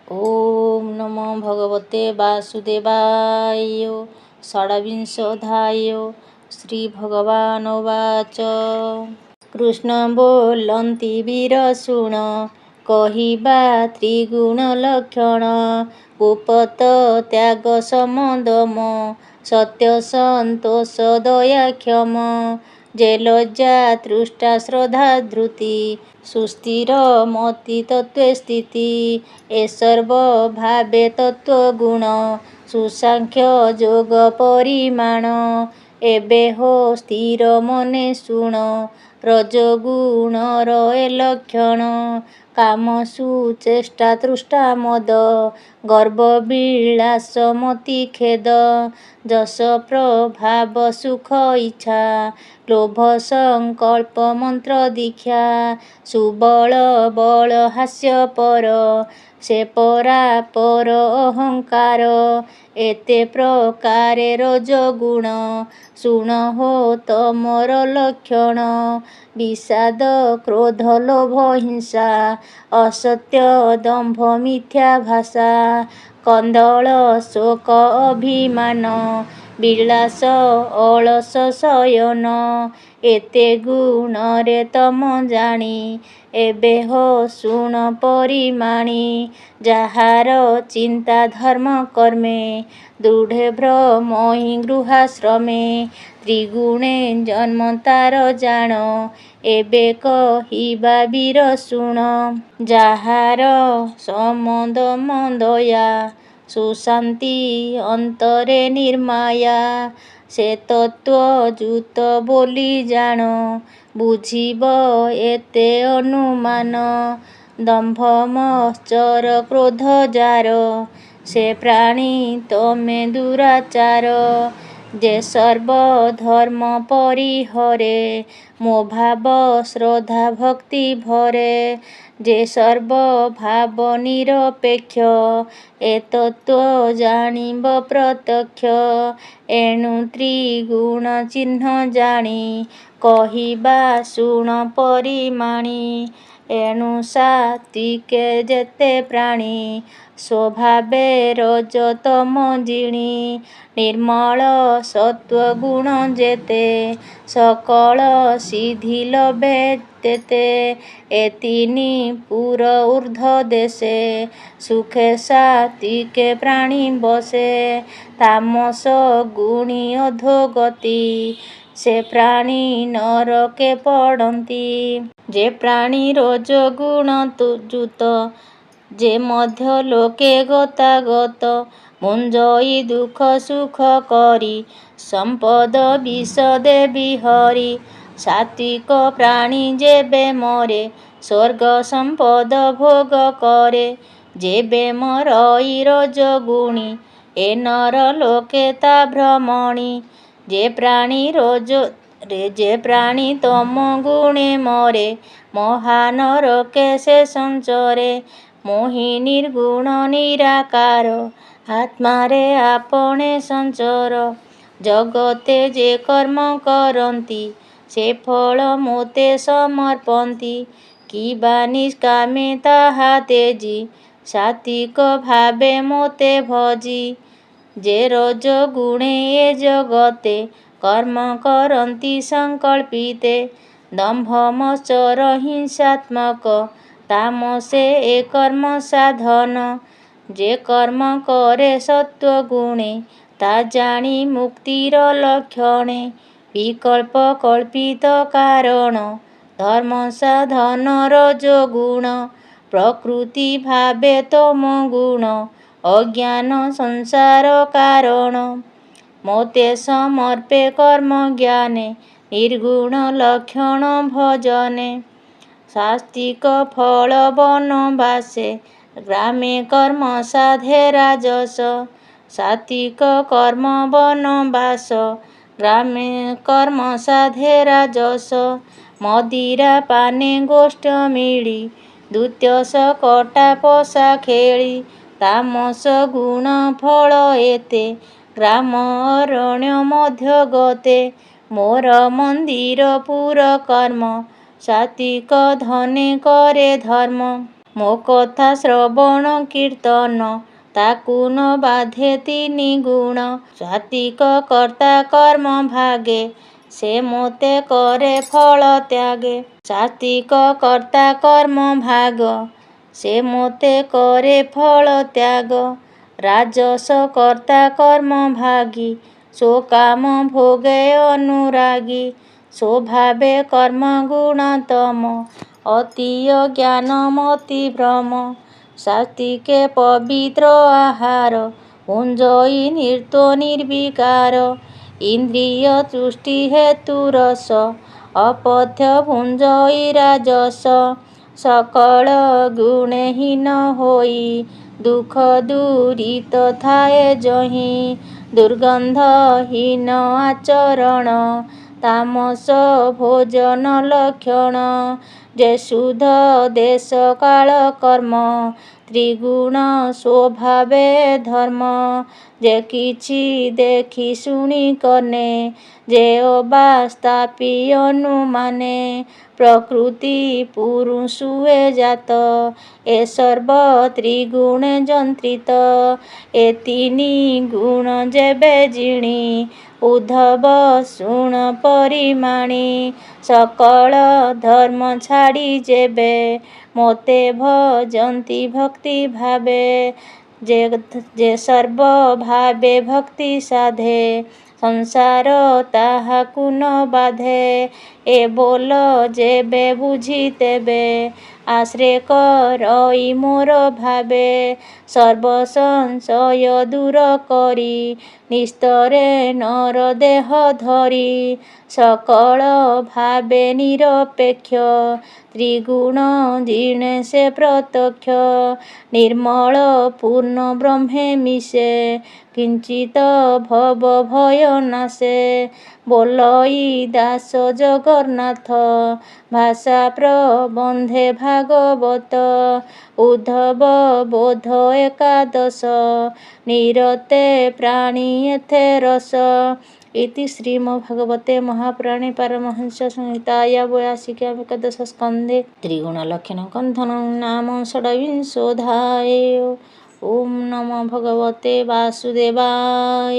ओम नमो भगवते वासुदेवाय। षड्विंशोऽध्याय। श्रीभगवानुवाच कृष्ण बोलन्ति वीर शृण कहिबा त्रिगुणलक्षण भूपत त्याग समदम सत्य सन्तोष दया क्षम जे लज्जा तृष्टा श्रद्धा धृति सुस्थिर मति तत्त्वे स्थिति ए सर्व भावे तत्त्वगुण सुसांख्य ଯୋଗ ପରିମାଣ ଏବେ ହୋ ସ୍ଥିର ମନେ ଶୁଣ ରଜଗୁଣର ଏ ଲକ୍ଷଣ କାମ ସୁଚେଷ୍ଟା ତୃଷ୍ଣା ମଦ ଗର୍ବ ବିଳାସ ମତି ଖେଦ ଯଶ ପ୍ରଭାବ ସୁଖ ଇଚ୍ଛା ଲୋଭ ସଂକଳ୍ପ ମନ୍ତ୍ର ଦୀକ୍ଷା ସୁବଳ ବଳ ହାସ୍ୟ ପର ସେ ପରାପର ଅହଙ୍କାର ଏତେ ପ୍ରକାରେ ରଜଗୁଣ ଶୁଣ ହୋ ତମର ଲକ୍ଷଣ ବିଷାଦ କ୍ରୋଧ ଲୋଭ ହିଂସା ଅସତ୍ୟ ଦମ୍ଭ ମିଥ୍ୟା ଭାଷା କନ୍ଦଳ ଶୋକ ଅଭିମାନ ବିଳାସ ଅଳସ ଶୟନ ଏତେ ଗୁଣରେ ତମ ଜାଣି ଏବେ ହୋ ଶୁଣ ପରିମାଣି ଯାହାର ଚିନ୍ତା ଧର୍ମ କର୍ମେ ଦୃଢ଼େ ଭ୍ରମହି ଗୃହାଶ୍ରମେ ତ୍ରିଗୁଣେ ଜନ୍ମ ତାର ଜାଣ ଏବେ କହିବା ବୀର ଶୁଣ ଯାହାର ସମଦ ମନ୍ଦୟା ସୁଶାନ୍ତି ଅନ୍ତରେ ନିର୍ମାୟା ସେ ତତ୍ତ୍ୱ ବୋଲି ଜାଣ ବୁଝିବ ଏତେ ଅନୁମାନ ଦମ୍ଭ ମତ୍ସର କ୍ରୋଧ ଯାର ସେ ପ୍ରାଣୀ ତମେ ଦୁରାଚାର ଯେ ସର୍ବ ଧର୍ମ ପରିହରେ ମୋ ଭାବ ଶ୍ରଦ୍ଧା ଭକ୍ତି ଭରେ ଯେ ସର୍ବ ଭାବ ନିରପେକ୍ଷ ଏ ତତ୍ତ୍ୱ ଜାଣିବ ପ୍ରତ୍ୟକ୍ଷ ଏଣୁ ତ୍ରିଗୁଣ ଚିହ୍ନ ଜାଣି କହିବା ଶୁଣ ପରିମାଣି ଏଣୁ ସାତ୍ୱିକେ ଯେତେ ପ୍ରାଣୀ ସ୍ୱଭାବେ ରଜତମ ଜିଣି ନିର୍ମଳ ସତ୍ୱଗୁଣ ଯେତେ ସକଳ ସିଦ୍ଧି ଲଭେ ତେତେ ଏ ତିନି ପୁର ଊର୍ଦ୍ଧ୍ୱ ଦେଶେ ସୁଖେ ସାତ୍ୱିକେ ପ୍ରାଣୀ ବସେ ତାମସ ଗୁଣୀ ଅଧୋଗତି ସେ ପ୍ରାଣୀ ନରକେ ପଡ଼ନ୍ତି ଯେ ପ୍ରାଣୀ ରଜଗୁଣ ଯୁତ ଯେ ମଧ୍ୟ ଲୋକେ ଗତାଗତ ଭୁଞ୍ଜଇ ଦୁଃଖ ସୁଖ କରି ସମ୍ପଦ ବିଶଦେ ବିହରି ସାତ୍ୱିକ ପ୍ରାଣୀ ଯେବେ ମରେ ସ୍ୱର୍ଗ ସମ୍ପଦ ଭୋଗ କରେ ଯେବେ ମରଇ ରଜଗୁଣୀ ଏ ନର ଲୋକେ ତା ଭ୍ରମଣୀ ଯେ ପ୍ରାଣୀ ତମ ଗୁଣେ ମରେ ମହାନରକେ ସେ ସଞ୍ଚରେ ମୋହି ନିର୍ଗୁଣ ନିରାକାର ଆତ୍ମାରେ ଆପଣେ ସଞ୍ଚର ଜଗତେ ଯେ କର୍ମ କରନ୍ତି ସେ ଫଳ ମୋତେ ସମର୍ପନ୍ତି କିବା ନିଷ୍କାମେ ତାହା ତେଜି ସାତ୍ୱିକ ଭାବେ ମୋତେ ଭଜି ଯେ ରଜଗୁଣେ ଏ ଜଗତେ କର୍ମ କରନ୍ତି ସଂକଳ୍ପିତେ ଦମ୍ଭ ମତ୍ସର ହିଂସାତ୍ମକ ତାମସେ ଏ କର୍ମ ସାଧନ ଯେ କର୍ମ କରେ ସତ୍ୱଗୁଣେ ତା ଜାଣି ମୁକ୍ତିର ଲକ୍ଷଣେ ବିକଳ୍ପ କଳ୍ପିତ କାରଣ ଧର୍ମ ସାଧନ ରଜଗୁଣ ପ୍ରକୃତି ଭାବେ ତମ ଗୁଣ ଅଜ୍ଞାନ ସଂସାର କାରଣ ମୋତେ ସମର୍ପେ କର୍ମ ଜ୍ଞାନେ ନିର୍ଗୁଣ ଲକ୍ଷଣ ଭଜନେ ସାତ୍ୱିକ ଫଳ ବନବାସେ ଗ୍ରାମେ କର୍ମ ସାଧେ ରାଜସ ସାତ୍ୱିକ କର୍ମ ବନବାସ ଗ୍ରାମେ କର୍ମ ସାଧେ ରାଜସ ମଦିରା ପାନେ ଗୋଷ୍ଠ ମିଳି ଦ୍ୱିତୀୟ କଟା ପଶା ଖେଳି ତାମସ ଗୁଣ ଫଳ ଏତେ ଗ୍ରାମ ଅରଣ୍ୟ ମଧ୍ୟ ଗତେ ମୋର ମନ୍ଦିର ପୁର କର୍ମ ସାତ୍ୱିକ ଧନେ କରେ ଧର୍ମ ମୋ କଥା ଶ୍ରବଣ କୀର୍ତ୍ତନ ତାକୁ ନ ବାଧେ ତିନି ଗୁଣ। ସାତ୍ୱିକ କର୍ତ୍ତା କର୍ମ ଭାଗେ ସେ ମୋତେ କରେ ଫଳ ତ୍ୟାଗେ। ସାତ୍ୱିକ କର୍ତ୍ତା କର୍ମ ଭାଗ ସେ ମୋତେ କରେ ଫଳ ତ୍ୟାଗ। ରାଜସ କର୍ତ୍ତା କର୍ମ ଭାଗୀ ସ୍ୱକାମ ଭୋଗେ ଅନୁରାଗୀ। ସ୍ୱଭାବେ କର୍ମ ଗୁଣତମ ଅତୀୟ ଜ୍ଞାନ ମତି ଭ୍ରମ। ସାତ୍ୱିକେ ପବିତ୍ର ଆହାର ଭୁଞ୍ଜଇ ନିର୍ତ୍ୱ ନିର୍ବିକାର। ଇନ୍ଦ୍ରିୟ ତୃଷ୍ଟି ହେତୁ ରସ ଅପଥ୍ୟ ଭୁଞ୍ଜଇ ରାଜସ। ସକଳ ଗୁଣେ ହୀନ ହୋଇ ଦୁଃଖ ଦୂରିତ ଥାଏ ଯହିଁ। ଦୁର୍ଗନ୍ଧ ହୀନ ଆଚରଣ ତାମସ ଭୋଜନ ଲକ୍ଷଣ। ଯେ ଶୁଦ୍ଧ ଦେଶ କାଳ କର୍ମ ତ୍ରିଗୁଣ ସ୍ୱଭାବେ ଧର୍ମ। ଯେ କିଛି ଦେଖି ଶୁଣି କନେ ଯେ ଅବାସ୍ତାପି ଅନୁମାନେ। ପ୍ରକୃତି ପୁରୁଷୁଏ ଜାତ ଏ ସର୍ବ ତ୍ରିଗୁଣେ ଯନ୍ତ୍ରିତ। ଏ ତିନି ଗୁଣ ଯେବେ ଜିଣି ଉଦ୍ଧବ ଶୁଣ ପରିମାଣି। ସକଳ ଧର୍ମ ଛାଡ଼ି ଯେବେ ମୋତେ ଭଜନ୍ତି ଭକ୍ତି ଭାବେ। ଯେ ସର୍ବ ଭାବେ ଭକ୍ତି ସାଧେ ସଂସାର ତାହାକୁ ନ ବାଧେ। ଏ ବୋଲ ଯେବେ ବୁଝି ତେବେ ଆଶ୍ରେ କରଇ ମୋର ଭାବେ। ସର୍ବ ସଂଶୟ ଦୂର କରି ନିସ୍ତରେ ନର ଦେହ ଧରି। ସକଳ ଭାବେ ନିରପେକ୍ଷ ତ୍ରିଗୁଣ ଜିଣେ ସେ ପ୍ରତ୍ୟକ୍ଷ। ନିର୍ମଳ ପୂର୍ଣ୍ଣ ବ୍ରହ୍ମେ ମିଶେ କିଞ୍ଚିତ ଭବ ଭୟ ନାଶେ। ବୋଲଇ ଦାସ ଜଗନ୍ନାଥ ଭାଷା ପ୍ରବନ୍ଧେ ଭାଗବତ। ଉଦ୍ଧବ ବୋଧ ଏକାଦଶ ନିରତେ ପ୍ରାଣି ଏଥେ ରସ। ଇତି ଶ୍ରୀମଦ୍ଭାଗବତେ ମହାପୁରାଣେ ପାରମହଂସ ସଂହିତାୟାଂ 82 ଏକାଦଶ ସ୍କନ୍ଧେ ତ୍ରିଗୁଣଲକ୍ଷଣ କଥନଂ ନାମ ଷୋଡବିଂଶୋऽଧ୍ୟାୟः। ଓಂ ନମୋ ଭଗବତେ ବାସୁଦେବାୟ।